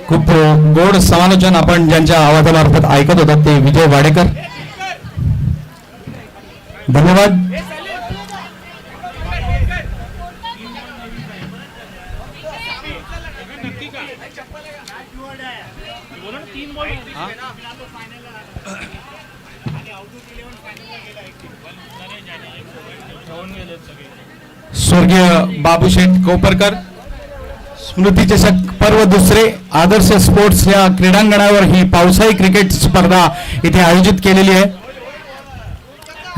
खूप गोड समालोचन आपण ज्यांच्या आवाजामार्फत ऐकत होतात ते विजय वाडेकर, धन्यवाद. स्वर्गीय बाबूशेठ कोपरकर स्मृती चषक पर्व दुसरे आदर्श स्पोर्ट्स या क्रीडांगणावर ही पावसाळी क्रिकेट स्पर्धा इथे आयोजित केलेली आहे.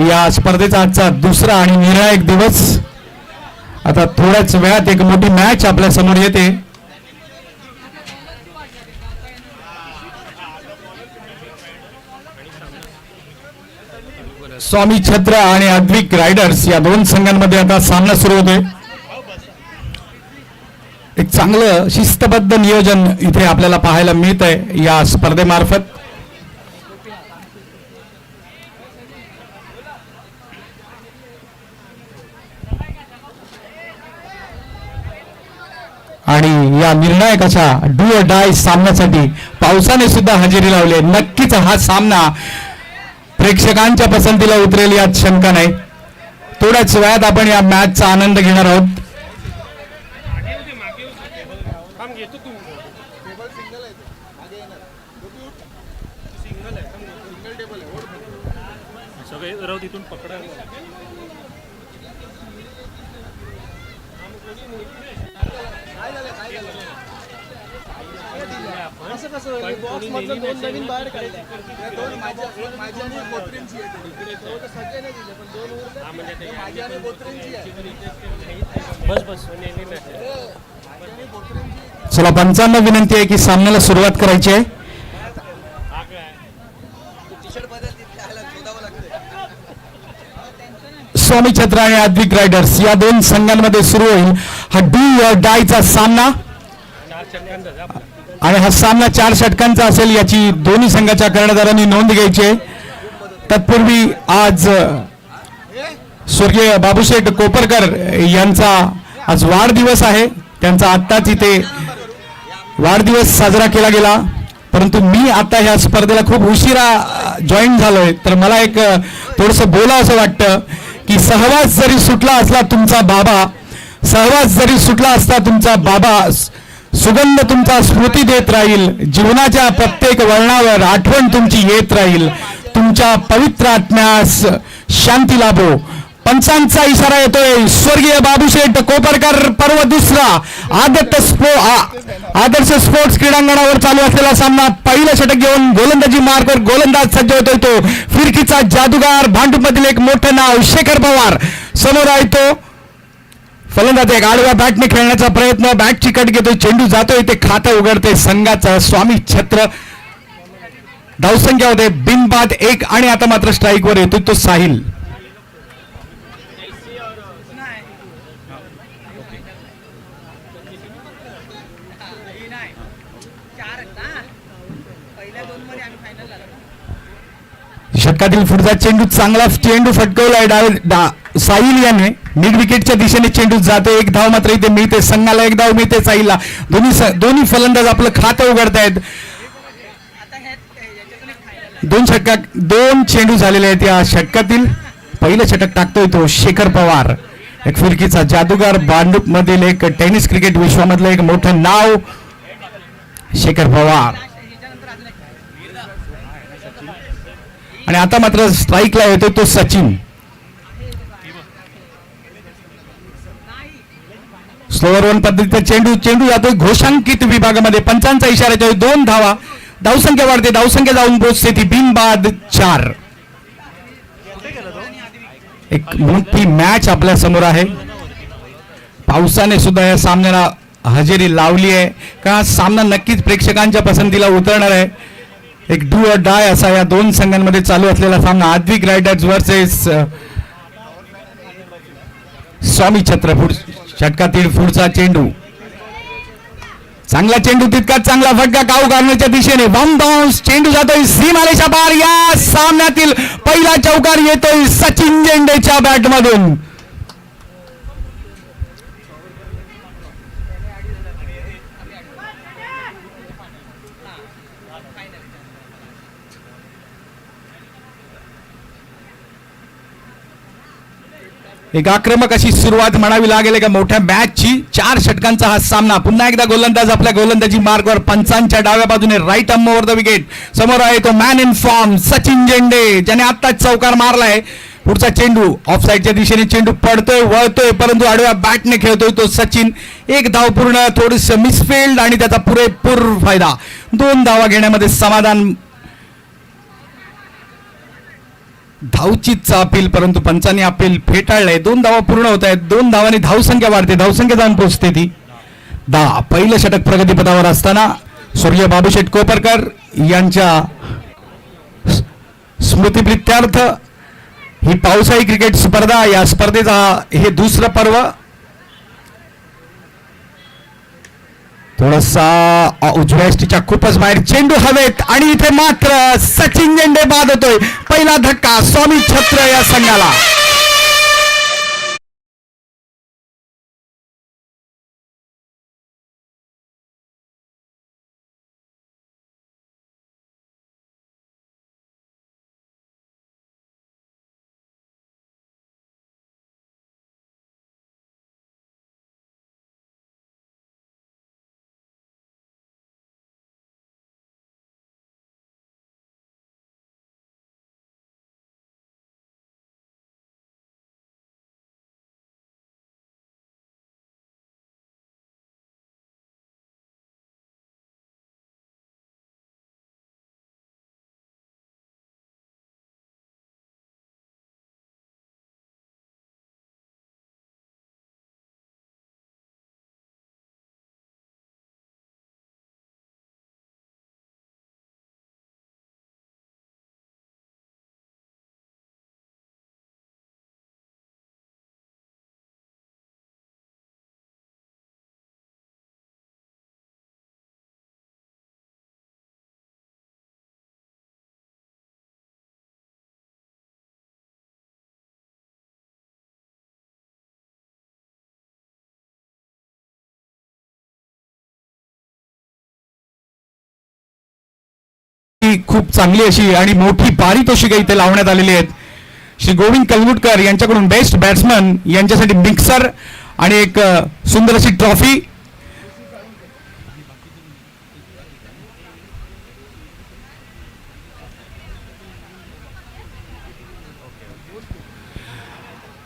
या स्पर्धेचा आजचा दुसरा आणि निर्णायक दिवस. आता थोड्याच वेळात एक मोठी मॅच आपल्या समोर येते. स्वामी छत्र आणि अद्विक रायडर्स या दोन संघांमध्ये आता सामना सुरू होतोय. एक चांगलं शिस्तबद्ध नियोजन इथे आपल्याला पाहायला मिळत आहे या स्पर्धेमार्फत. आणि या निर्णायक अशा डू ऑर डाय सामन्यासाठी पावसाने सुद्धा हजेरी लावली. नक्कीच हा सामना प्रेक्षकांच्या पसंतीला उतरेल यात शंका नाही. थोड्याच वेळात आपण या मॅचचा आनंद घेणार आहोत. चला, पंचांना विनंती आहे की सामन्याला सुरुवात करायची आहे. स्वामी छत्र आणि अद्विक रायडर्स या दोन संघांमध्ये सुरू होईल हा डू ऑर डायचा सामना. आणि हा सामना 4 षटकांचा असेल याची दोन्ही संघाच्या कर्णधारांनी नोंद घ्यायची आहे. तत्पूर्वी आज स्वर्गीय बाबूशेठ कोपरकर यांचा आज वाढदिवस आहे. त्यांचा आत्ताच इथे वाढदिवस साजरा केला गेला. परंतु मी आता ह्या स्पर्धेला खूप उशिरा जॉईन झालोय, तर मला एक थोडंसं बोलावं असं वाटतं की सहवास जरी सुटला असला तुमचा बाबा, सहवास जरी सुटला असता तुमचा बाबा, सुगंध तुमचा स्मृती देत राहील. जीवनाच्या प्रत्येक वळणावर आठवण तुमची येत राहील. तुमच्या पवित्र आत्म्यास शांती लाभो. पंचांचा इशारा येतोय. स्वर्गीय बाबूशेठ कोपरकर पर्व दुसरा आदर्श स्पोर्ट्स क्रीडांगणावर चालू असलेला सामना. पहिलं षटक घेऊन गोलंदाजी मार्कवर गोलंदाज सज्ज होतोय तो फिरकीचा जादूगार, भांडूपमधील एक मोठं नाव शेखर पवार समोर आहे. तो फलंदाज एक आडव्या बॅटने खेळण्याचा प्रयत्न, बॅटची कट घेतोय, चेंडू जातोय, ते खातं उघडते संघाचा स्वामी छत्र. धावसंख्या होते बिनबाद 1 आणि आता मात्र स्ट्राईकवर येतोय तो साहिल. षटकातील पुढचा चेंडू, चांगला चेंडू फटकवलाय साहिल याने. मिड विकेटच्या दिशेने चेंडू जातो. 1 धाव मात्र इथे मिळते संघाला, 1 धाव मिळते साहिलला. दोन्ही फलंदाज आपलं खातं उघडतायत. 2 चेंडू झालेले आहेत या षटकातील. पहिलं षटक टाकतोय तो शेखर पवार, एक फिरकीचा जादूगार, भांडूप मधील एक टेनिस क्रिकेट विश्वामधलं एक मोठं नाव शेखर पवार. आणि आता मात्र स्ट्राईकला येतोय तो सचिन. स्लोअर 1 पद्धतीचा चेंडू जातोय घोषांकित विभागामध्ये. पंचांचा इशारा येतोय. 2 धावा. धावसंख्या वाढते. धावसंख्या जाऊन पोहोचते ती बिनबाद 4. एक मोठी मॅच आपल्या समोर आहे. पावसाने सुद्धा या सामन्याला हजेरी लावली आहे का सामना नक्कीच प्रेक्षकांच्या पसंतीला उतरणार आहे. एक डू ऑर डाय असा या दोन संघांमध्ये चालू असलेला सामना. अद्विक रायडर्स वर्सेस स्वामी छत्र. षटकातील पुढचा चेंडू, चांगला चेंडू, तितकाच चांगला फटका काऊ करण्याच्या दिशेने. 1 बाउन्स. चेंडू जातोय सीमारेषा पार. या सामन्यातील पहिला चौकार येतोय सचिन झेंडेच्या बॅटमधून. एक आक्रमक अशी सुरुवात म्हणावी लागेल का मोठ्या मॅचची. 4 षटकांचा हा सामना. पुन्हा एकदा गोलंदाज आपल्या गोलंदाजी मार्गवर, पंचांच्या डाव्या बाजूने right arm over the wicket. समोर आहे तो मॅन इन फॉर्म सचिन झेंडे, ज्याने आत्ताच चौकार मारलाय. पुढचा चेंडू ऑफ साईडच्या दिशेने चेंडू पडतोय, वळतोय, परंतु आडव्या बॅटने खेळतोय तो सचिन. 1 धाव पूर्ण, थोडंसं मिसफिल्ड आणि त्याचा पुरेपूर फायदा. 2 धावा घेण्यामध्ये समाधान. धावचीच अपील, परंतु पंचांनी अपील फेटाळलंय. 2 धावा पूर्ण होत आहेत. 2 धावांनी धावसंख्या वाढते, धावसंख्या जाऊन पोहोचते ती 10. पहिलं षटक प्रगतीपथावर असताना स्वर्गीय बाबूशेठ कोपरकर यांच्या स्मृतिप्रित्यर्थ ही पावसाळी क्रिकेट स्पर्धा, या स्पर्धेचा हे दुसरं पर्व. थोडासा उजव्या एसटीच्या खूपच बाहेर चेंडू हवेत आणि इथे मात्र सचिन झेंडे बाद होतोय. पहिला धक्का स्वामी छत्र या संघाला. खूप चांगली अशी आणि मोठी पारितोषिके इथे लावण्यात आलेली आहेत. श्री गोविंद कलमुटकर यांच्याकडून बेस्ट बॅट्समन यांच्यासाठी मिक्सर आणि एक सुंदर अशी ट्रॉफी.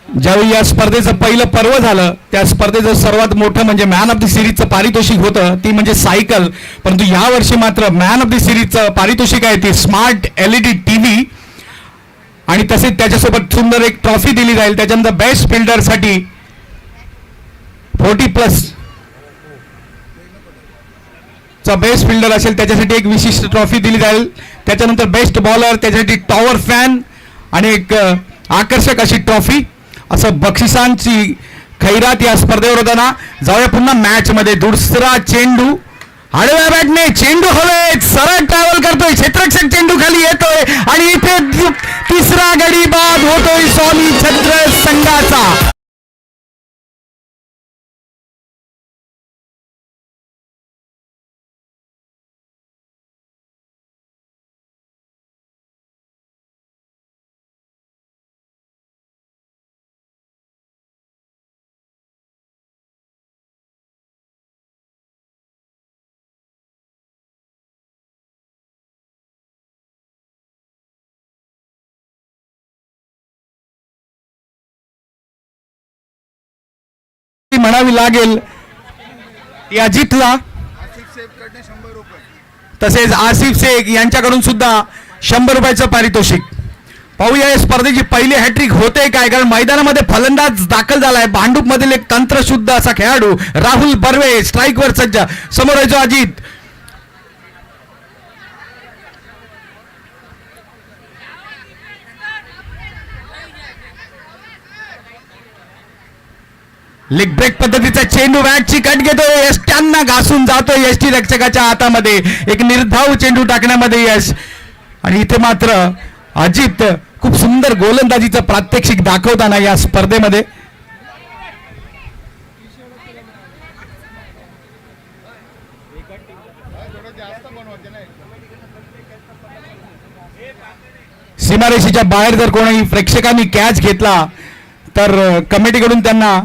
ज्यावेळी या स्पर्धेचं पहिलं पर्व झालं, त्या स्पर्धेचं सर्वात मोठं म्हणजे मॅन ऑफ द सिरीजचं पारितोषिक होतं, ती म्हणजे सायकल. परंतु या वर्षी मात्र मॅन ऑफ द सिरीजचं पारितोषिक आहे ती स्मार्ट LED TV आणि तसेच त्याच्यासोबत सुंदर एक ट्रॉफी दिली जाईल. त्याच्यानंतर बेस्ट फिल्डरसाठी 40+ चा बेस्ट फिल्डर असेल त्याच्यासाठी एक विशिष्ट ट्रॉफी दिली जाईल. त्याच्यानंतर बेस्ट बॉलर, त्याच्यासाठी टॉवर फॅन आणि एक आकर्षक अशी ट्रॉफी. असं बक्षिसांची खैरात या स्पर्धेवर होताना. जाऊया पुन्हा मॅच मध्ये. दुसरा चेंडू आडव्या बॅटने, चेंडू हवेत, सरळ ट्रॅव्हल करतोय, क्षेत्ररक्षक चेंडू खाली येतोय आणि इथे तिसरा गडी बाद होतोय स्वामी छत्र संघाचा. म्हणावी लागेल ती अजितला, तसेच आसिफ शेख यांच्याकडून सुद्धा 100 रुपयाचं पारितोषिक. पाहूया या स्पर्धेची पहिली हॅट्रिक होते काय, कारण मैदानामध्ये फलंदाज दाखल झालाय. भांडूप मधील एक तंत्रशुद्ध असा खेळाडू राहुल बर्वे स्ट्राईकवर सज्ज. समोर आहे जो अजित. लेग ब्रेक पद्धतीचा चेंडू बॅटची कट घेतोय, यष्ट्यांना घासून जातोय यष्टी रक्षकाच्या हातामध्ये. एक निर्धाव चेंडू टाकण्यामध्ये यश. आणि इथे मात्र अजित खूप सुंदर गोलंदाजीचं प्रात्यक्षिक दाखवताना या स्पर्धेमध्ये. सीमारेषेच्या बाहेर जर कोणी प्रेक्षकांनी कॅच घेतला तर कमिटीकडून त्यांना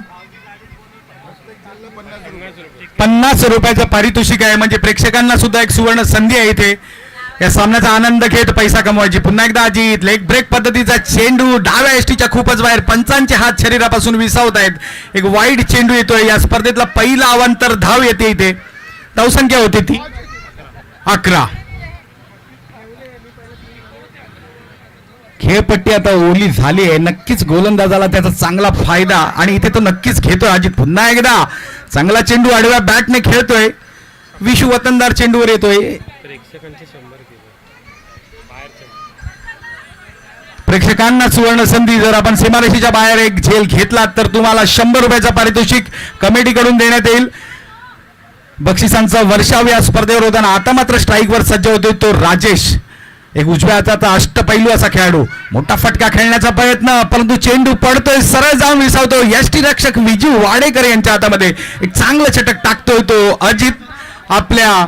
50 रुपयाचं पारितोषिक आहे. म्हणजे प्रेक्षकांना सुद्धा एक सुवर्ण संधी आहे इथे या सामन्याचा आनंद घेत पैसा कमवायची. पुन्हा एकदा अजित लेग ब्रेक पद्धतीचा चेंडू डाव्या एसटीच्या खूपच बाहेर, पंचांचे हात शरीरापासून विसावत आहेत. एक वाईड चेंडू येतोय. या स्पर्धेतला पहिला अवांतर धाव येते इथे. धावसंख्या होती ती 11. खेळपट्टी आता ओली झाली आहे. नक्कीच गोलंदाजाला त्याचा चांगला फायदा आणि इथे तो नक्कीच घेतोय. अजित पुन्हा एकदा चांगला चेंडू आडव्या बॅटने खेळतोय. विशू वतनदार चेंडूवर येतोय. प्रेक्षकांना सुवर्ण संधी. जर आपण सीमारेषेच्या बाहेर एक झेल घेतला तर तुम्हाला 100 रुपयाचा पारितोषिक कमिटीकडून देण्यात येईल. बक्षिसांचा वर्षाव या स्पर्धेवर होताना आता मात्र स्ट्राईकवर सज्ज होतोय तो राजेश. एक उजव्या हाताचा अष्टपैलू असा खेळाडू. मोठा फटका खेळण्याचा प्रयत्न, परंतु चेंडू पडतोय, सरळ जाऊन विसावतो. यष्टी रक्षक विजू वाडेकर यांच्या हातामध्ये एक चांगलं छटक टाकतोय तो अजित. आपल्या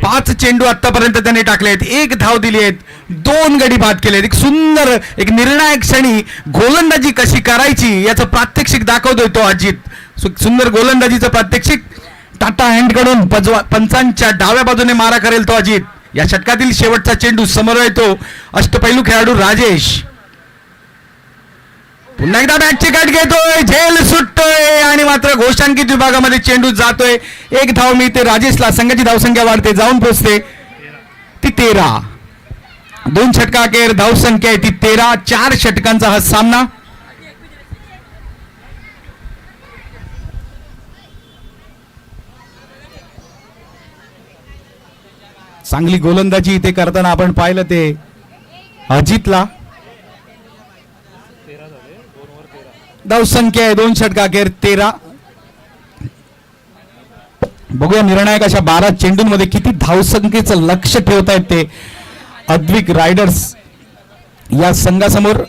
5 चेंडू आतापर्यंत त्याने टाकले आहेत. 1 धाव दिली आहेत, 2 गडी बाद केलेत. एक सुंदर एक निर्णायक क्षणी गोलंदाजी कशी करायची याचं प्रात्यक्षिक दाखवतोय तो अजित. सुंदर गोलंदाजीचं प्रात्यक्षिक. टाटा हँडकडून पंचांच्या डाव्या बाजूने मारा करेल तो अजित. या षटकातील शेवटचा चेंडू समोर येतो अष्टपैलू खेळाडू राजेश. पुन्हा एकदा बॅटची कट घेतोय, झेल सुटतोय आणि मात्र घोषांकित विभागामध्ये चेंडू जातोय. 1 धाव मिळते राजेशला. संघाची धावसंख्या वाढते, जाऊन पोहोचते ती 13. 2 षटका अखेर धावसंख्या आहे ती 13. 4 षटकांचा हा सामना. चांगली गोलंदाजी इथे करताना आपण पाहिलं ते अजितला. धावसंख्या आहे 2 षटका अखेर 13. बघूया निर्णायक अशा 12 चेंडूंमध्ये किती धावसंख्येचं लक्ष ठेवतायत ते अद्विक रायडर्स या संघासमोर.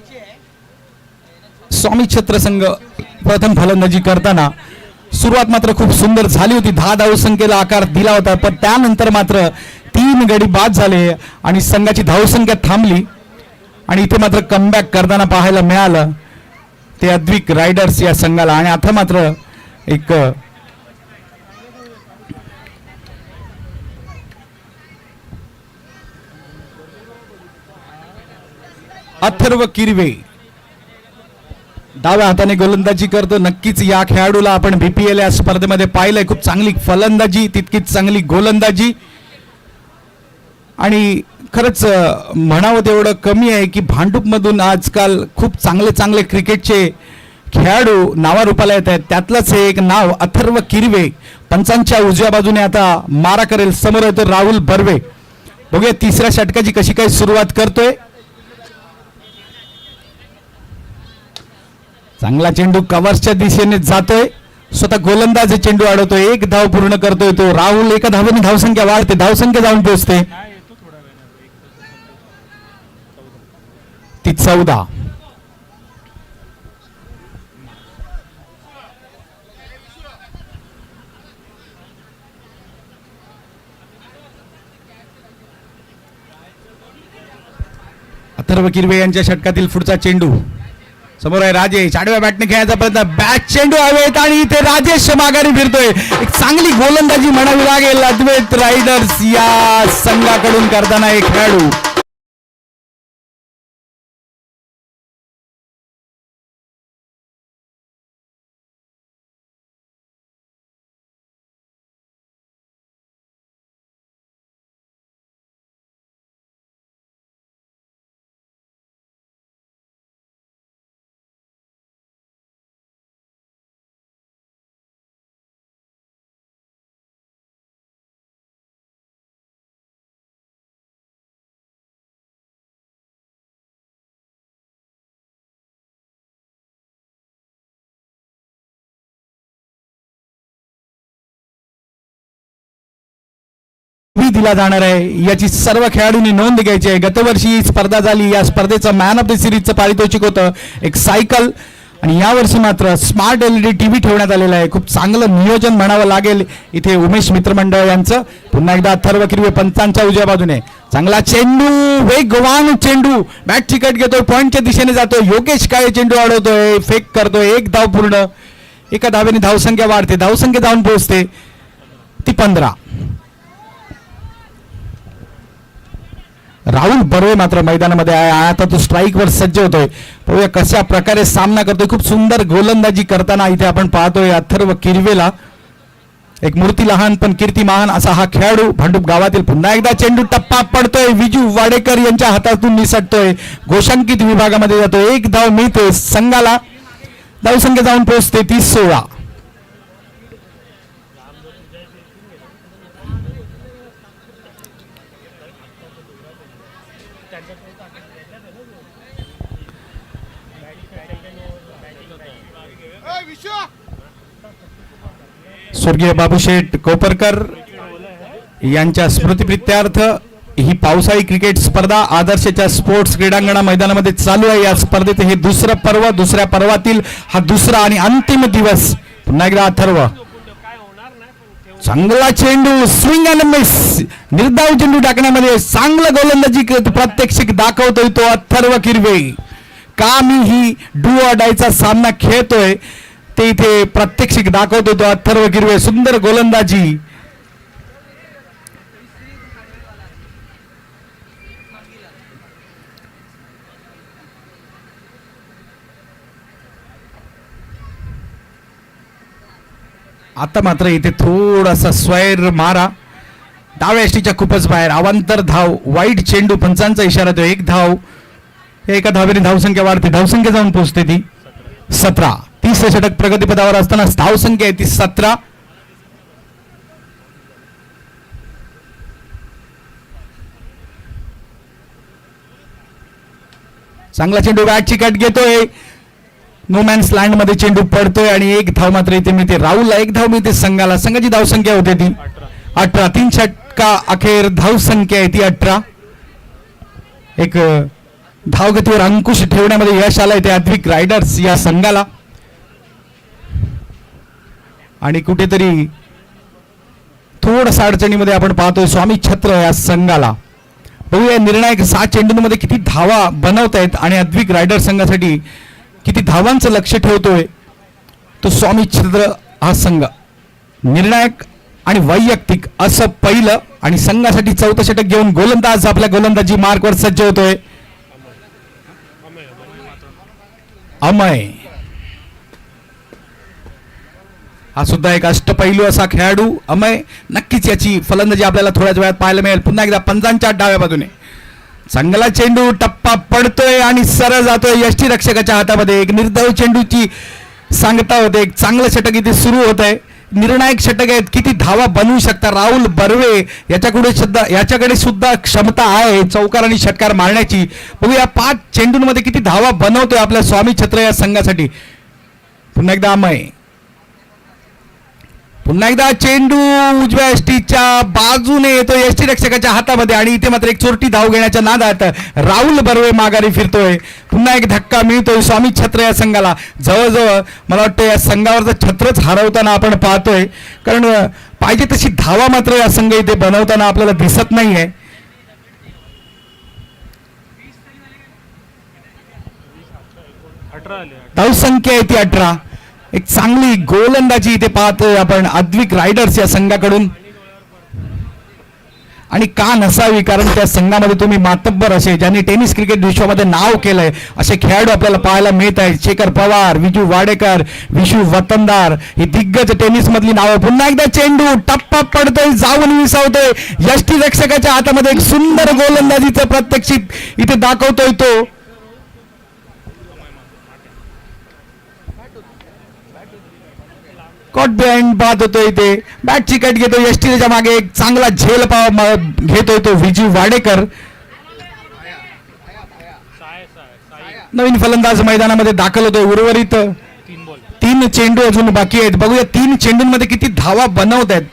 स्वामी छत्र संघ प्रथम फलंदाजी करताना सुरुवात मात्र खूप सुंदर झाली होती. 10 धावसंख्येला आकार दिला होता, पण त्यानंतर मात्र 3 गडी बाद झाले आणि संघाची धावसंख्या थांबली. आणि इथे मात्र कमबॅक करताना पाहायला मिळालं ते अद्विक रायडर्स या संघाला. आणि आता मात्र एक अथर्व किरवे डाव्या हाताने गोलंदाजी करतो. नक्कीच या खेळाडूला आपण बीपीएल या स्पर्धेमध्ये पाहिलंय. खूप चांगली फलंदाजी, तितकीच चांगली गोलंदाजी. आणि खरंच म्हणावं तेवढं कमी आहे की भांडूपमधून आजकाल खूप चांगले चांगले क्रिकेटचे खेळाडू नावारूपाला येत आहेत. त्यातलंच हे एक नाव अथर्व किरवे. पंचांच्या उजव्या बाजूने आता मारा करेल. समोर येतो राहुल बर्वे. बघूया 3ऱ्या षटकाची कशी काय सुरुवात करतोय. चांगला चेंडू कव्हर्सच्या दिशेने जातोय. स्वतः गोलंदाज चेंडू अडवतोय. 1 धाव पूर्ण करतोय तो राहुल. 1 धावेने धावसंख्या वाढते, धावसंख्या जाऊन पोहोचते ती 14. अथर्व किरवे यांच्या षटकातील पुढचा चेंडू. समोर आहे राजेश. आडव्या बॅटने खेळायचा प्रयत्न, बॅट चेंडू हवेत आणि इथे राजेश माघारी फिरतोय. एक चांगली गोलंदाजी म्हणावी लागेल अद्वैत रायडर्स या संघाकडून करताना एक खेळाडू. दिला जाणार आहे याची सर्व खेळाडूंनी नोंद घ्यायची आहे. गतवर्षी स्पर्धा झाली, या स्पर्धेचं मॅन ऑफ द सिरीजचं पारितोषिक होतं एक सायकल. आणि यावर्षी मात्र स्मार्ट LED TV ठेवण्यात आलेला आहे. खूप चांगलं नियोजन म्हणावं लागेल इथे उमेश मित्रमंडळ यांचं. पुन्हा एकदा अथर्व किरवे पंचांच्या उजव्या बाजूने. चांगला चेंडू, वेगवान चेंडू, बॅट चिकट घेतोय, पॉइंटच्या दिशेने जातोय. योगेश काळे चेंडू अडवतोय, फेक करतोय. एक धाव पूर्ण. एका धावेने धावसंख्या वाढते, धावसंख्या जाऊन पोहोचते ती 15. राहुल बर्वे मात्र मैदानामध्ये आहे. आता तो स्ट्राईकवर सज्ज होतोय. पाहूया कशा प्रकारे सामना करतोय. खूप सुंदर गोलंदाजी करताना इथे आपण पाहतोय अथर्व किरवेला. एक मूर्ती लहान पण कीर्ती महान असा हा खेळाडू भांडूप गावातील. पुन्हा एकदा चेंडू टप्पा पडतोय, विजू वाडेकर यांच्या हातातून निसटतोय, घोषांकित विभागामध्ये जातोय. एक धाव मिळते संघाला, धावसंख्या जाऊन पोहोचते 30-16. स्वर्गीय बाबूशेठ कोपरकर यांच्या स्मृतिप्रित्यर्थ ही पावसाळी क्रिकेट स्पर्धा आदर्शच्या स्पोर्ट्स क्रीडांगणा मैदानामध्ये चालू आहे. या स्पर्धेचे हे दुसरं पर्व, दुसऱ्या पर्वातील हा दुसरा आणि अंतिम दिवस. पुन्हा एकदा अथर्व, चांगला चेंडू, स्विंग अँड मिस, निर्धाव चेंडू टाकण्यामध्ये चांगलं गोलंदाजी प्रात्यक्षिक दाखवतोय तो अथर्व किरवे. का मी ही डू ऑर डायचा सामना खेळतोय ते इथे प्रात्यक्षिक दाखवतो तो अथर्व किरवे. सुंदर गोलंदाजी. आता मात्र इथे थोडासा स्वैर मारा, डाव्या एसटीच्या खूपच बाहेर. अवांतर धाव, वाईट चेंडू, पंचांचा इशारा तो. एक धाव, एका धावेने धावसंख्या वाढते, धावसंख्या जाऊन पोहोचते ती 17. 30 षटक प्रगतीपदावर असताना धावसंख्या आहे ती 17. चांगला चेंडू बॅट चिकट घेतोय, नो मॅन्स लँड मध्ये चेंडू पडतोय आणि एक धाव मात्र इथे मिळते राहुलला. एक धाव मिळते संघाला. संघाची धावसंख्या होते ती 18. 3 षटका अखेर धावसंख्या आहे ती 18. एक धावगतीवर अंकुश ठेवण्यामध्ये यश आलंय ते अद्विक रायडर्स या संघाला. आणि कुठेतरी थोडंसं अडचणीमध्ये आपण पाहतोय स्वामी छत्र या संघाला. बघूया निर्णायक 6 चेंडूंमध्ये किती धावा बनवतायत आणि अद्विक रायडर संघासाठी किती धावांचं लक्ष ठेवतोय तो स्वामी छत्र हा संघ. निर्णायक आणि वैयक्तिक असं पहिलं आणि संघासाठी 4थं षटक घेऊन गोलंदाज आपल्या गोलंदाजी मार्कवर सज्ज होतोय. अमय हा सुद्धा एक अष्टपैलू असा खेळाडू. अमय नक्कीच याची फलंदाजी आपल्याला थोड्याच वेळात पाहायला मिळेल. पुन्हा एकदा पंचांच्या डाव्या बाजूने चांगला चेंडू टप्पा पडतोय आणि सरळ जातोय यष्टी रक्षकाच्या हातामध्ये. एक निर्धाव चेंडूची सांगता होते. एक चांगलं षटक इथे सुरू होत आहे. निर्णायक षटक आहेत. किती धावा बनवू शकता राहुल बर्वे याच्याकडे सुद्धा क्षमता आहे चौकार आणि षटकार मारण्याची. बघूया 5 चेंडूंमध्ये किती धावा बनवतोय आपल्या स्वामी छत्र या संघासाठी. पुन्हा एकदा अमय, पुन्हा एकदा चेंडू उजव्या एसटीच्या बाजूने येतो एसटी रक्षकाच्या हातामध्ये आणि इथे मात्र एक चोरटी धाव घेण्याच्या नादात राहुल बर्वे माघारी फिरतोय. पुन्हा एक धक्का मिळतोय स्वामी छत्र या संघाला. जवळजवळ मला वाटतं या संघावरचं छत्रच हरवताना आपण पाहतोय, कारण पाहिजे तशी धावा मात्र या संघ इथे बनवताना आपल्याला दिसत नाहीये. धावसंख्या आहे ती 18. एक चांगली गोलंदाजी इथे पाहतोय आपण अद्विक रायडर्स या संघाकडून. आणि का नसावी, कारण त्या संघामध्ये तुम्ही मातब्बर असे ज्यांनी टेनिस क्रिकेट विश्वामध्ये नाव केलंय असे खेळाडू आपल्याला पाहायला मिळत आहेत. शेखर पवार, विजू वाडेकर, विशू वतनदार ही दिग्गज टेनिस मधली नावं. पुन्हा एकदा चेंडू टप्पा पडतोय, जाऊन विसावतोय यष्टी रक्षकाच्या हातामध्ये. एक सुंदर गोलंदाजीचं प्रत्यक्षित इथे दाखवतोय तो. कॉट बिहाइंड बाद होतोय इथे. बॅट चिकट घेतो यष्टीच्या मागे. एक चांगला झेल घेतोय तो विजू वाडेकर. नवीन फलंदाज मैदानामध्ये दाखल होतोय. उर्वरित 3 चेंडू अजून बाकी आहेत. बघूया 3 चेंडूंमध्ये किती धावा बनवत आहेत.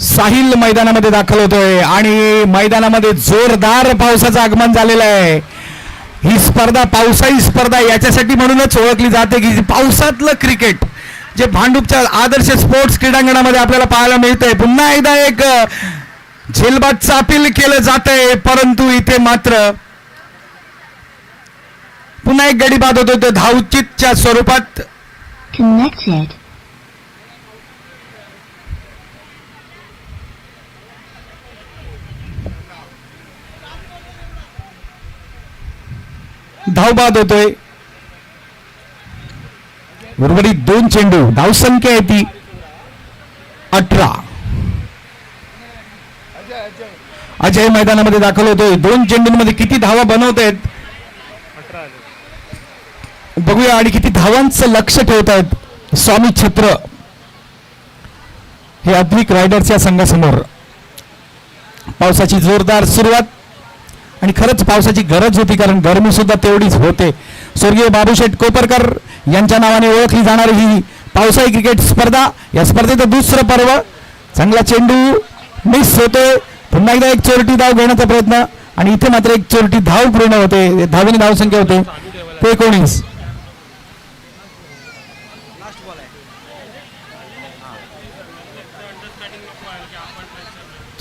साहिल मैदानामध्ये दाखल होतोय आणि मैदानामध्ये जोरदार पावसाचं आगमन झालेलं आहे. ही स्पर्धा पावसाळी स्पर्धा याच्यासाठी म्हणूनच ओळखली जाते की पावसातलं क्रिकेट जे भांडूपच्या आदर्श स्पोर्ट्स क्रीडांगणामध्ये आपल्याला पाहायला मिळतंय. पुन्हा एकदा एक झेलबादचं अपील केलं जात आहे, परंतु इथे मात्र पुन्हा एक गडी बाद होतो धावचितच्या स्वरूपात. Connected. धावबाद होतोय. उर्वरित 2 चेंडू, धावसंख्या आहे ती 18. अजय मैदानामध्ये दाखल होतोय. 2 चेंडूंमध्ये किती धावा बनवतायत बघूया आणि किती धावांचं लक्ष ठेवतायत स्वामी छत्र हे अद्विक रायडर्सच्या संघासमोर. पावसाची जोरदार सुरुवात आणि खरंच पावसाची गरज होती, कारण गरमी सुद्धा तेवढीच होते. स्वर्गीय बाबूशेठ कोपरकर यांच्या नावाने ओळखली जाणारी ही पावसाळी क्रिकेट स्पर्धा, या स्पर्धेचं दुसरं पर्व. चांगला चेंडू मिस होतोय. पुन्हा एकदा एक चोरटी धाव घेण्याचा प्रयत्न आणि इथे मात्र एक चोरटी धाव पूर्ण होते. धावेने धावसंख्या होते ते 19.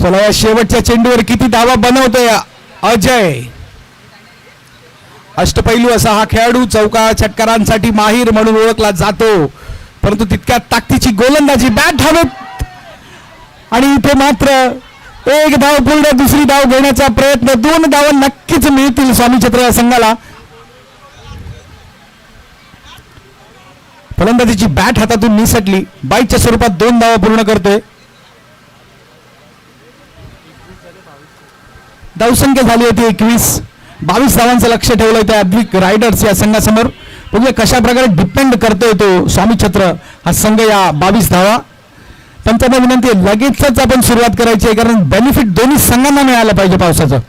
चला या शेवटच्या चेंडूवर किती धावा बनवतोय अजय. अष्टपैलू असा हा खेळाडू, चौका षटकारांसाठी माहीर म्हणून ओळखला जातो, परंतु तितक्या ताकदीची गोलंदाजी. बॅट हवेत आणि इथे मात्र एक धाव पूर्ण, दुसरी धाव घेण्याचा प्रयत्न. 2 धावा नक्कीच मिळतील स्वामी छत्र या संघाला. फलंदाजीची बॅट हातातून निसटली. बाईकच्या स्वरूपात 2 धावा पूर्ण करतोय. धावसंख्या झाली होती 21. 22 धावांचं लक्ष ठेवलंय त्या अद्विक रायडर्स या संघासमोर. बघूया कशा प्रकारे डिपेंड करतोय तो स्वामी छत्र हा संघ या 22 धावा. पण त्यांना विनंती आहे लगेचच आपण सुरुवात करायची आहे, कारण बेनिफिट दोन्ही संघांना मिळालं पाहिजे पावसाचं.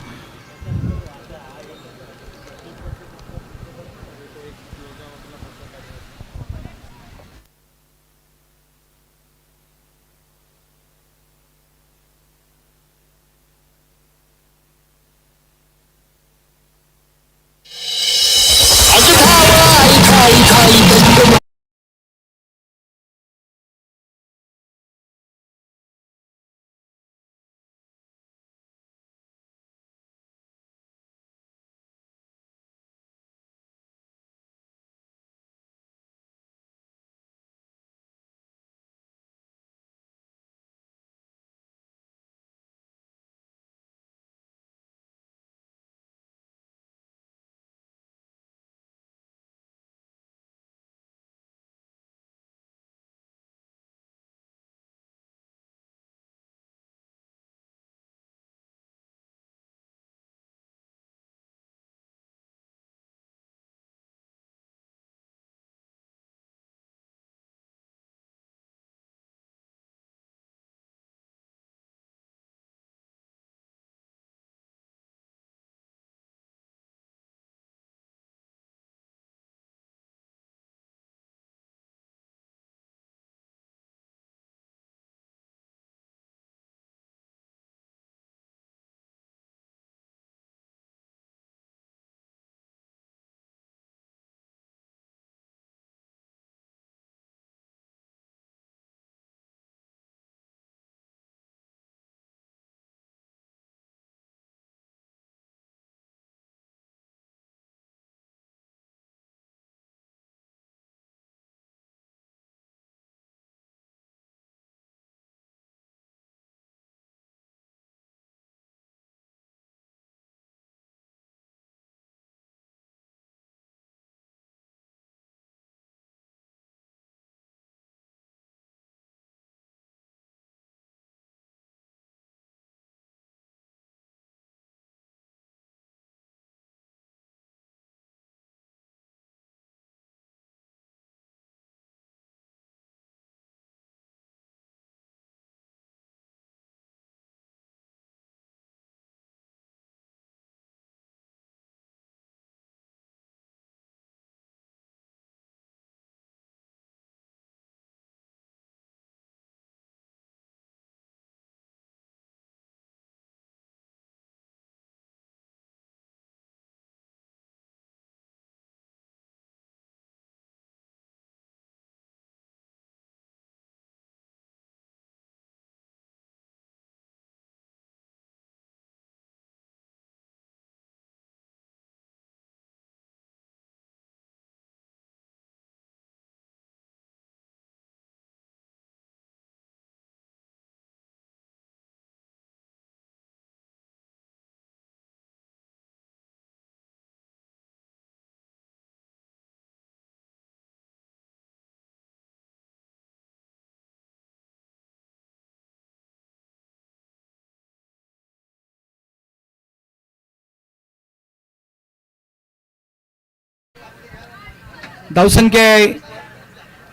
धावसंख्या आहे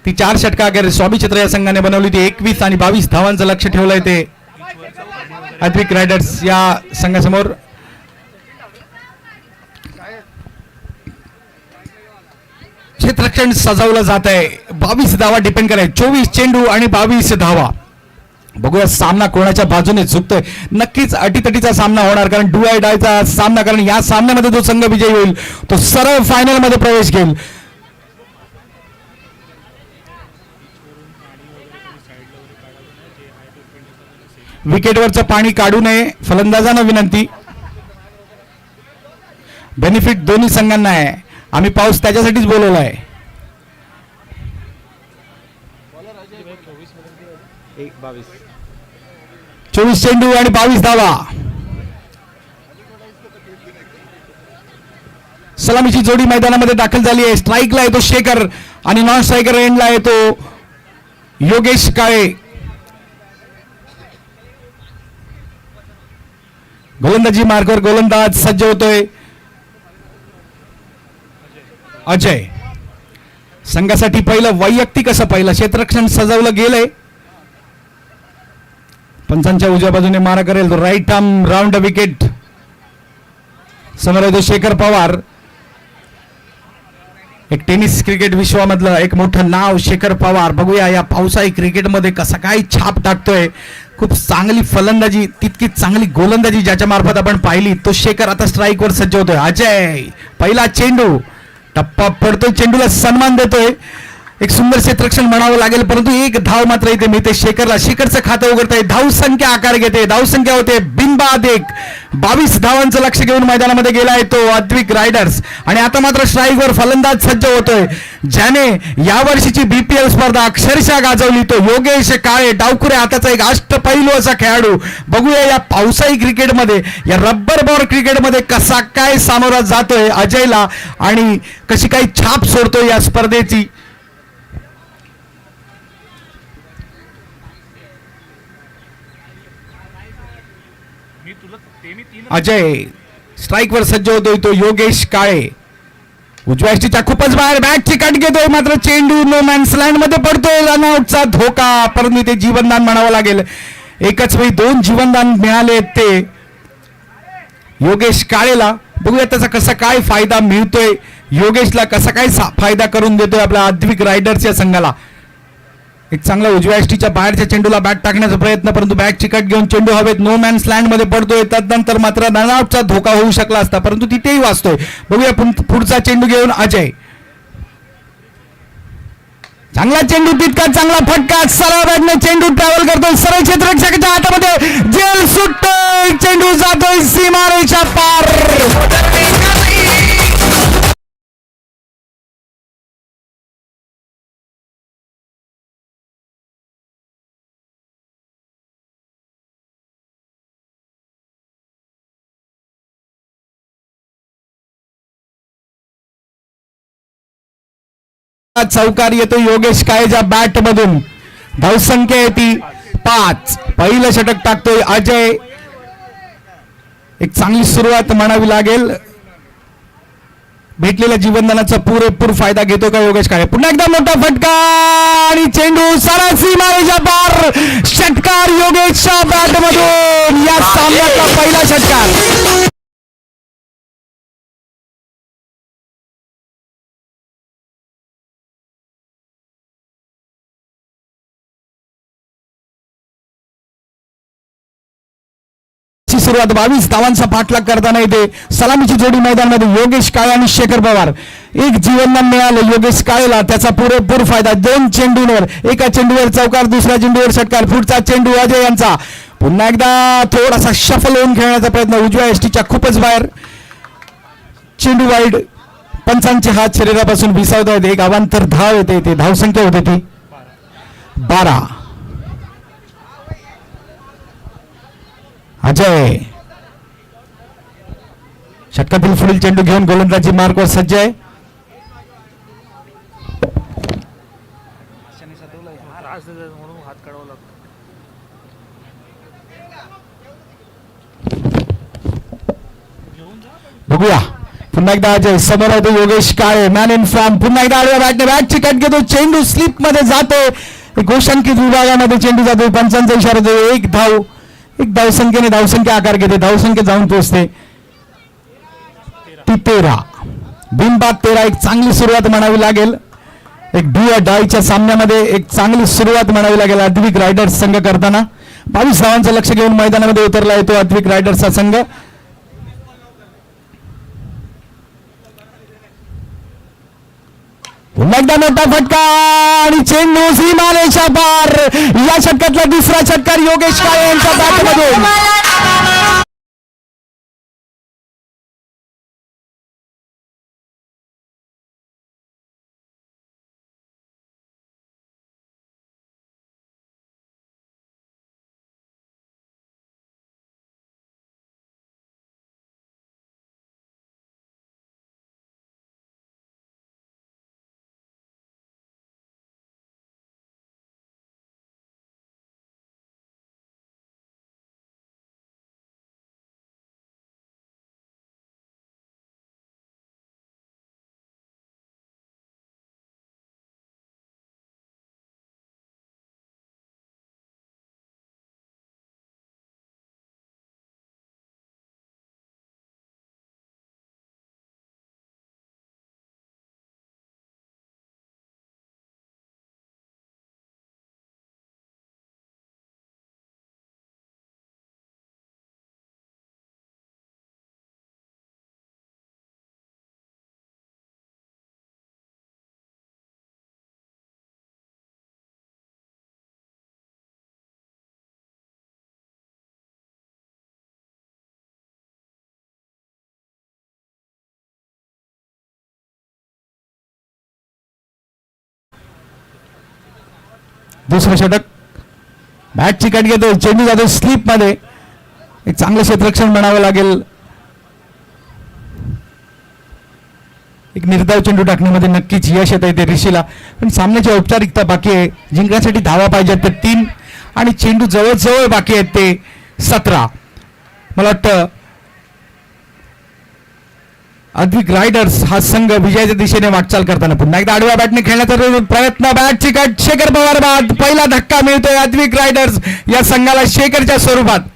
ती 4 षटका अखेर स्वामी चित्र या संघाने बनवली होती. 21 आणि 22 धावांचं लक्ष ठेवलंय ते अद्विक रायडर्स या संघासमोर. क्षेत्ररक्षण सजवलं जात आहे. 22 धावा डिपेंड कराय. 24 चेंडू आणि 22 धावा. बघूया सामना कोणाच्या बाजूने झुकतोय. नक्कीच अटीतटीचा सामना होणार कारण डू आय डायचा सामना, कारण या सामन्यामध्ये जो संघ विजयी होईल तो सरळ फायनल मध्ये प्रवेश घेईल. विकेटवरचं पाणी काढू नये फलंदाजांना विनंती. बेनिफिट दोन्ही संघांना आहे. आम्ही पाऊस त्याच्यासाठीच बोलवला आहे. 24 चेंडू आणि 22 धावा. सलामीची जोडी मैदानामध्ये दाखल झाली आहे. स्ट्राईकला येतो शेखर आणि नॉन स्ट्रायकर एंडला येतो योगेश काळे. गोलंदाजी मार्कवर गोलंदाज सज्ज होतोय अजय. संघासाठी पहिलं वैयक्तिक असं पहिलं क्षेत्ररक्षण सजवलं गेलंय. पंचांच्या उजव्या बाजूने मारा करेल तो राईट आर्म राऊंड विकेट. समोर येतो शेखर पवार. एक टेनिस क्रिकेट विश्वामधलं एक मोठं नाव शेखर पवार. बघूया या पावसाळी क्रिकेटमध्ये कसा काय छाप टाकतोय. खूप चांगली फलंदाजी तितकी चांगली गोलंदाजी ज्याच्या मार्फत आपण पाहिली तो शेखर आता स्ट्राईकवर सज्ज होतोय. अजय पहिला चेंडू टप्पा पडतोय. चेंडूला सन्मान देतोय. एक सुंदर क्षेत्ररक्षण म्हणावं लागेल परंतु एक धाव मात्र इथे मिळते शेखरला. शेखरचं खातं उघडतंय. धाव संख्या आकार घेते. धाव संख्या होते बिनबाद 1. 22 धावांचं लक्ष घेऊन मैदानामध्ये गेलाय तो अद्विक रायडर्स. आणि आता मात्र स्ट्राईकवर फलंदाज सज्ज होतोय ज्याने यावर्षीची बीपीएल स्पर्धा अक्षरशः गाजवली तो योगेश काळे. डावखुऱ्या हाताचा एक अष्टपैलू असा खेळाडू. बघूया या पावसाळी क्रिकेटमध्ये या रब्बर बॉल क्रिकेटमध्ये कसा काय सामोरा जातोय अजयला आणि कशी काही छाप सोडतोय या स्पर्धेची. अजय स्ट्राईकवर सज्ज होतोय तो योगेश काळे. उजव्या यष्टीच्या खूपच बाहेर बॅट चिकट घेतोय मात्र चेंडू नो मॅन्स लँड मध्ये पडतोय. रनआउटचा धोका परंतु ते जीवनदान म्हणावं लागेल. एकच वेळी 2 जीवनदान मिळाले ते योगेश काळेला. बघूया त्याचा कसा काय फायदा मिळतोय. योगेशला कसा काय फायदा करून देतोय आपल्या अद्विक रायडर्स या संघाला. एक चांगला उजव्या यष्टीच्या बाहेरच्या चेंडूला बॅट टाकण्याचा प्रयत्न परंतु बॅट चिकट घेऊन चेंडू हवेत नो मॅन्स लँड मध्ये पडतोय. त्यानंतर मात्र रनआउटचा धोका होऊ शकला असता परंतु तिथेही वाचतोय. बघूया पुढचा चेंडू घेऊन अजय. चांगला चेंडू तितका चांगला फटका. सरळ बॅटने चेंडू ट्रॅव्हल करतोय. सरळ क्षेत्ररक्षकाच्या हातामध्ये जेल सुटतोय. चेंडू जातोय सीमारेषा पार. चौकार येतो योगेश काळेच्या बॅट मधून. धावसंख्या आहे ती 5. पहिलं षटक टाकतोय अजय. एक चांगली सुरुवात म्हणावी लागेल. भेटलेल्या जीवनदानाचा पुरेपूर फायदा घेतो का योगेश काळे. पुन्हा एकदा मोठा फटका आणि चेंडू सरळ सीमारेषा पार. षटकार योगेशच्या बॅट मधून. या सामन्यातला पहिला षटकार. सुरुवात 22 धावांचा पाठलाग करताना येते. सलामीची जोडी मैदानामध्ये योगेश काळे आणि शेखर पवार. एक जीवनदान मिळालं योगेश काळेला. त्याचा पुरेपूर फायदा. 2 चेंडूंवर. एका चेंडूवर चौकार दुसऱ्या चेंडूवर षटकार. पुढचा चेंडू अजय यांचा. पुन्हा एकदा थोडासा शफल होऊन खेळण्याचा प्रयत्न. उजव्या यष्टीच्या खूपच बाहेर. चेंडू वाईड. पंचांचे हात शरीरापासून विसावत आहेत. एक अवांतर धाव येते. ते धावसंख्या होते ती 12. अजय षटकातील पुढील चेंडू घेऊन गोलंदाजी मार्कवर सज्ज आहे. बघूया पुन्हा एकदा अजय समोर होतो योगेश काळे मॅन इन फॉर्म. पुन्हा एकदा आडव्या बॅटने बॅटची कट घेतो. चेंडू स्लिप मध्ये जातो. गोशांकित विभागामध्ये चेंडू जातो. पंचांचा इशारा देतो. एक धावसंख्येने धावसंख्या आकार घेते. धावसंख्या जाऊन पोहोचते ती 13. बिनबाद 13. एक चांगली सुरुवात म्हणावी लागेल. एक डू या डायच्या सामन्यामध्ये एक चांगली सुरुवात म्हणावी लागेल अद्विक रायडर्स संघ करताना. 22 धावांचं लक्ष घेऊन मैदानामध्ये उतरला येतो अद्विक रायडर्सचा संघ. पुन्हा एकदा मोठा फटका आणि चेंडू सीमारेषा पार. या षटकातला दुसरा षटकार योगेश काळे यांच्या बॅटमधून. दुसरं षटक बॅटची कट घेतो. चेंडू जातो स्लिप मध्ये. एक चांगलं क्षेत्ररक्षण म्हणावं लागेल. एक निर्धाव चेंडू टाकण्यामध्ये नक्कीच यश येत आहे ते ऋषीला. पण सामन्याची औपचारिकता बाकी आहे. जिंकण्यासाठी धावा पाहिजेत ते 3 आणि चेंडू जवळजवळ बाकी आहेत ते 17. मला वाटतं अद्विक रायडर्स हा संघ विजयाच्या दिशेने वाटचाल करताना पुन्हा एकदा आडव्या बॅटने खेळण्याचा प्रयत्न. बॅटची कट. शेखर पवार बाद. पहिला धक्का मिळतोय अद्विक रायडर्स या संघाला शेखरच्या स्वरूपात.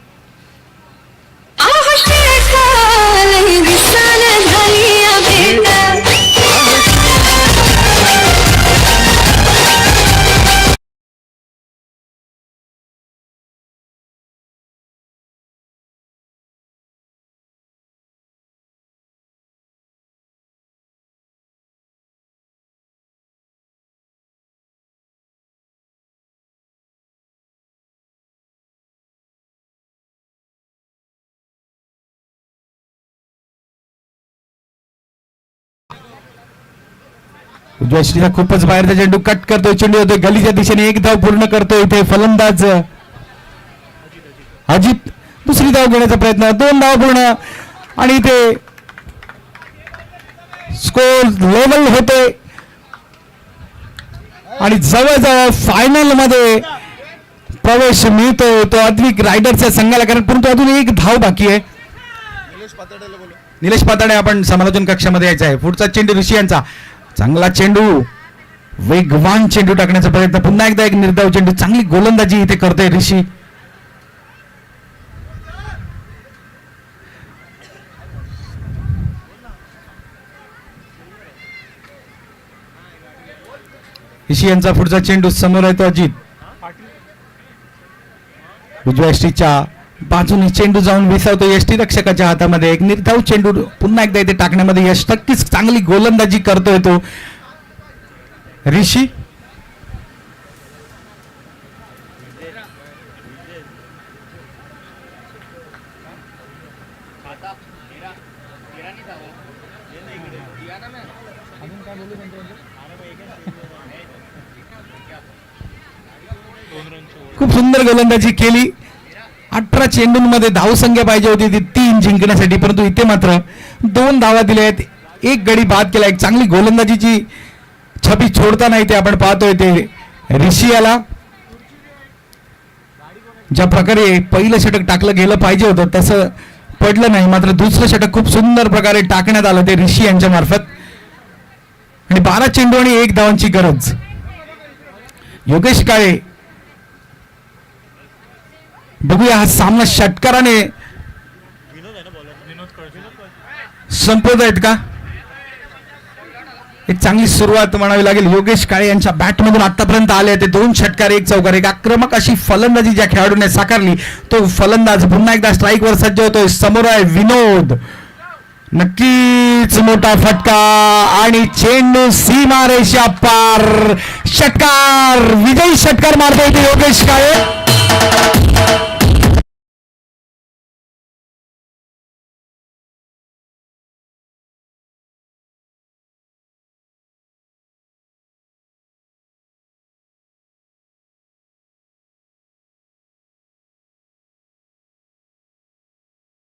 उजव्या श्रीला खूपच बाहेरचा चेंडू कट करतोय. चेंडू होतोय गलीच्या दिशेने. एक धाव पूर्ण करतोय इथे फलंदाज अजित. दुसरी धाव घेण्याचा प्रयत्न. 2 धाव पूर्ण आणि इथे स्कोर लेवल होते आणि जवळजवळ फायनल मध्ये प्रवेश मिळतोय तो अद्विक रायडर्सच्या संघाला. कारण परंतु अजून एक धाव बाकी आहे. निलेश पाताडे आपण समालोचन कक्षामध्ये यायचं आहे. पुढचा चेंडू ऋषी यांचा. चांगला चेंडू. वेगवान चेंडू टाकण्याचा प्रयत्न. पुन्हा एकदा एक निर्धाव चेंडू. चांगली गोलंदाजी इथे करतोय ऋषी. ऋषी यांचा पुढचा चेंडू. समोर आहे तो अजित. उजव्या यष्टीच्या बाजूने चेंडू जाऊन विसावतो यष्टी रक्षकाच्या हातामध्ये. एक निर्धाव चेंडू पुन्हा एकदा इथे टाकण्यामध्ये यश. नक्कीच चांगली गोलंदाजी करतोय तो ऋषी. खूप सुंदर गोलंदाजी केली. 18 चेंडूंमध्ये धावसंख्या पाहिजे होती ती 3 जिंकण्यासाठी. परंतु इथे मात्र 2 धावा दिल्या आहेत. एक गडी बाद केला. एक चांगली गोलंदाजीची छबी छोडताना इथे आपण पाहतोय ते ऋषी याला. ज्या प्रकारे पहिलं षटक टाकलं गेलं पाहिजे होतं तसं पडलं नाही, मात्र दुसरं षटक खूप सुंदर प्रकारे टाकण्यात आलं ते ऋषी यांच्या मार्फत. आणि 12 चेंडू आणि 1 धावांची गरज. योगेश काळे, बघूया हा सामना षटकाराने संपवत आहेत का. एक चांगली सुरुवात म्हणावी लागेल योगेश काळे यांच्या बॅटमधून आतापर्यंत आले ते 2 षटकार 1 चौकार. एक आक्रमक अशी फलंदाजी ज्या खेळाडूने साकारली तो फलंदाज पुन्हा एकदा स्ट्राईकवर सज्ज होतोय. समोर आहे विनोद, नक्कीच मोठा फटका आणि चेंडू सीमारेषा पार. षटकार, विजयी षटकार मारतोय योगेश काळे.